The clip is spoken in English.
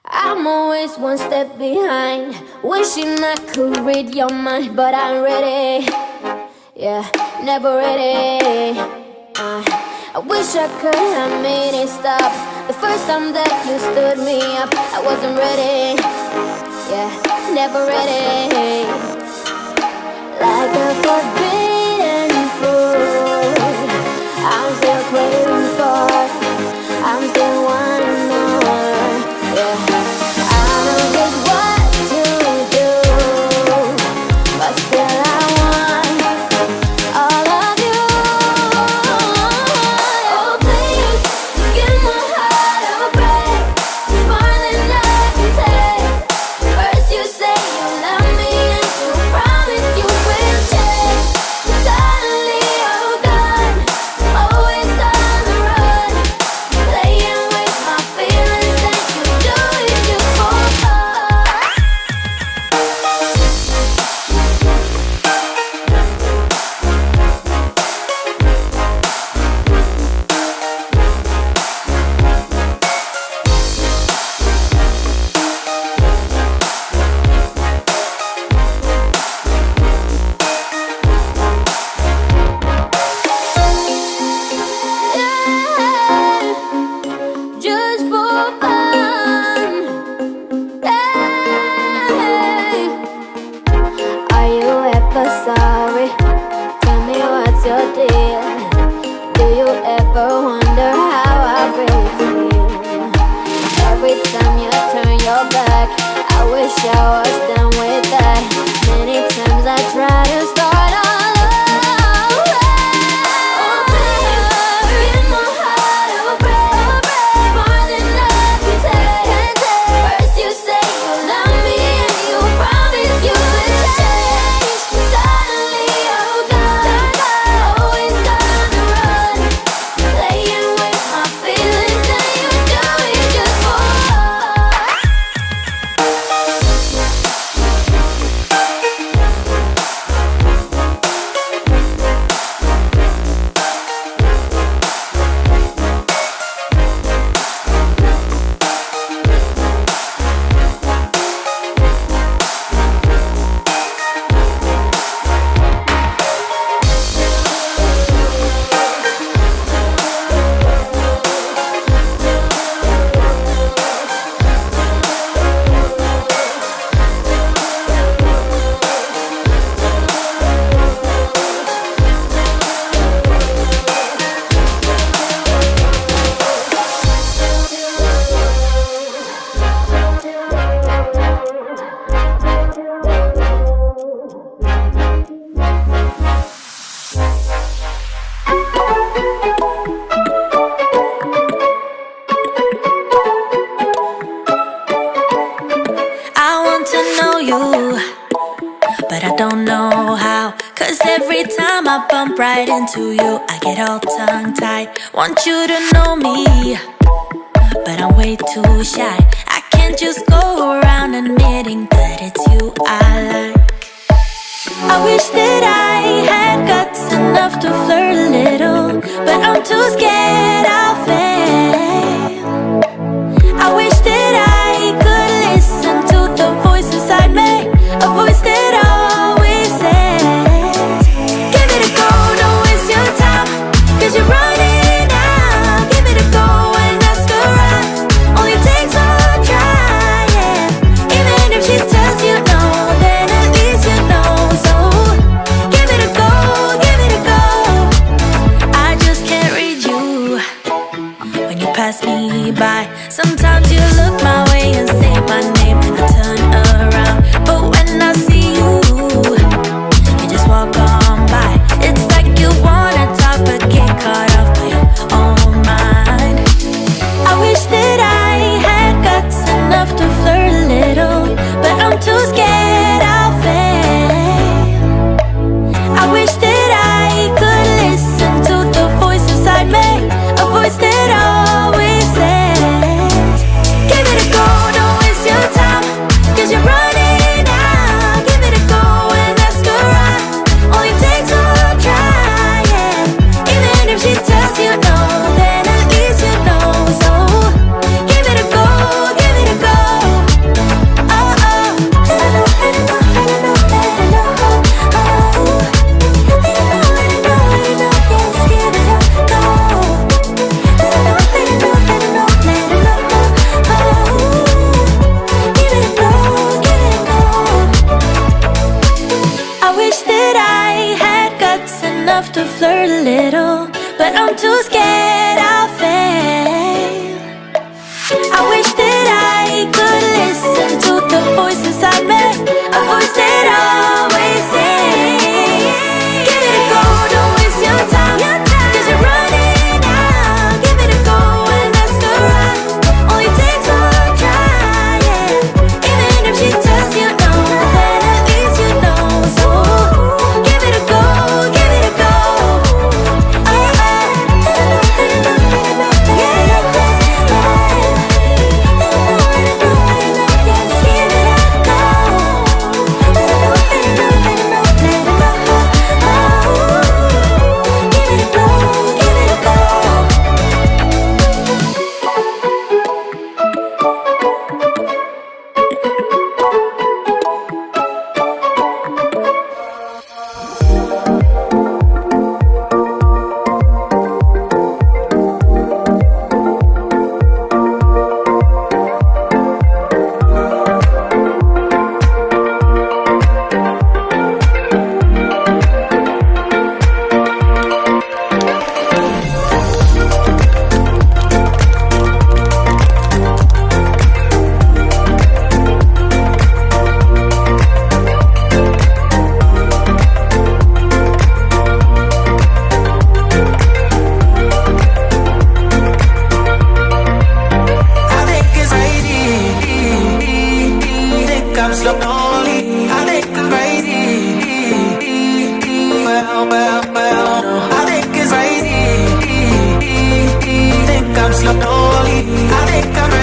I'm always one step behind, wishing I could read your mind, but I'm ready, yeah, never ready. I wish I could have made it stop the first time that you stood me up. I wasn't ready, yeah, never ready. Like a forbidden fruit, I'm still craving for, I'm still wanting more, yeah. I know just what to do, but still I want all of you. Oh please, just give my heart a break. It's more than I can take. First you say you love me and you promise you will change. Suddenly you're gone, always on the run, playing with my feelings and you do it just for fun. Yeah, just for fun. Yeah. Are you ever sorry? Tell me what's your deal. Do you ever wonder how I really feel? Every time you turn your back, I wish I was done with that. Many times I try to start all over. Oh please, give my heart a break. More than I can take. First you say you love me and you promise you will change. Suddenly you're gone, always on the run, playing with my feelings and you do it just for fun. I want to know you, but I don't know how. Cause every time I bump right into you, I get all tongue-tied. Want you to know me, but I'm way too shy. I can't just go around admitting that it's you I like. I wish that I had guts enough to flirt a little, but I'm too scared I'll fail. I wish that I could listen to the voice inside me, a voice that always says, give it a go, don't waste your time, cause you're running out. Give it a go and ask around, only takes one try, yeah. Even if she tells you no, then at least you know. So give it a go, give it a go. I just can't read you when you pass me by. Sometimes you look my way and say my name and I turn around, but when I see you, you just walk on by. It's like you wanna talk but get caught off by your own mind. I wish that I had guts enough to flirt a little, but I'm too scared I'll fail. I wish that I could listen to the voice inside me, a voice that always says, give it a go, don't waste your time. I'm slowly, I think I'm crazy. Well, I think it's crazy. Think I'm slowly, I think I'm